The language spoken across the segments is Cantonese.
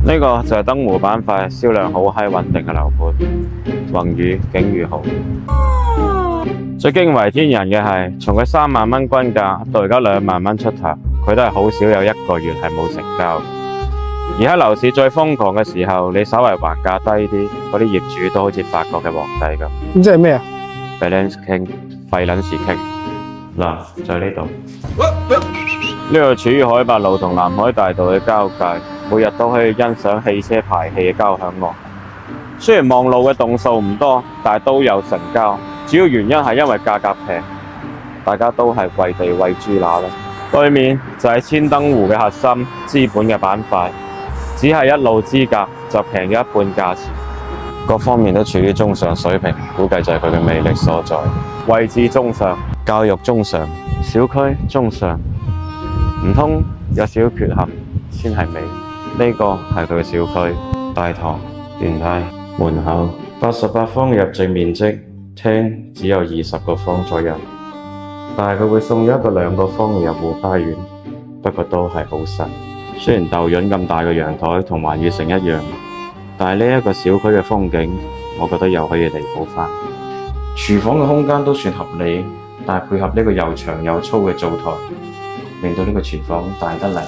呢個就係燈湖板塊銷量好閪穩定嘅樓盤，宏宇、景宇豪。最驚為天人嘅係，從佢3萬蚊均價到而家2萬蚊出頭，佢都係好少有1個月係冇成交。而喺樓市最瘋狂嘅時候，你稍為還價低啲，嗰啲業主都好似法國嘅皇帝咁。咁即係咩啊？ Balance King， 費撚事傾。嗱，就喺呢度。呢度處於海八路同南海大道嘅交界，每日都可以欣賞汽車排氣嘅交響樂。雖然望路嘅棟數唔多，但係都有成交。主要原因係因為價格平，大家都係為地為豬乸啦。對面就係千燈湖嘅核心資本嘅板塊，只係一路之隔就平咗一半價錢。各方面都處於中上水平，估計就係佢嘅魅力所在。位置中上，教育中上，小區中上，唔通有少少缺陷先係美？呢個係佢嘅小區，大堂、電梯、門口，88方嘅入籍面積，廳只有20個方左右，但係佢會送咗一個2個方嘅入戶花園，不過都係好細。雖然豆潤咁大嘅陽台同環宇城一樣，但係呢一個小區嘅風景，我覺得又可以彌補返。廚房嘅空間都算合理，但係配合呢個又長又粗嘅灶台，令到呢個廚房大得嚟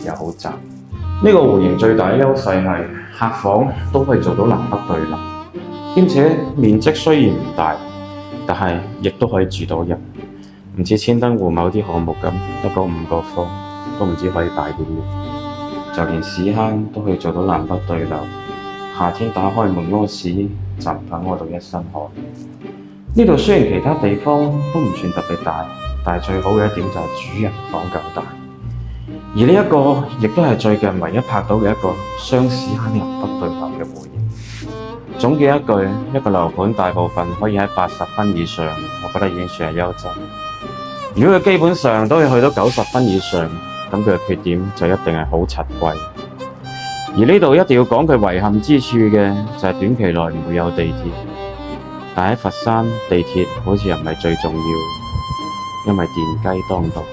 又好窄。呢個戶型最大嘅優勢係客房都可以做到南北對立，兼且面積雖然唔大，但係亦都可以住到人。唔似千燈湖某啲項目咁得嗰5個方，都唔知可以大點樣。就連屎坑都可以做到南北對流，夏天打開門屙屎就唔怕屙到一身汗。呢度雖然其他地方都唔算特別大，但係最好嘅一點就係主人房夠大。而呢一個亦都係最近唯一拍到嘅一個雙屎坑南北對流嘅戶型。總結一句，一個樓盤大部分可以喺80分以上，我覺得已經算係優質。如果佢基本上都可以去到90分以上，咁佢嘅缺點就一定係好柒貴。而呢度一定要講佢遺憾之處嘅就係短期內唔會有地鐵，但喺佛山地鐵好似又唔係最重要，因為電雞當道。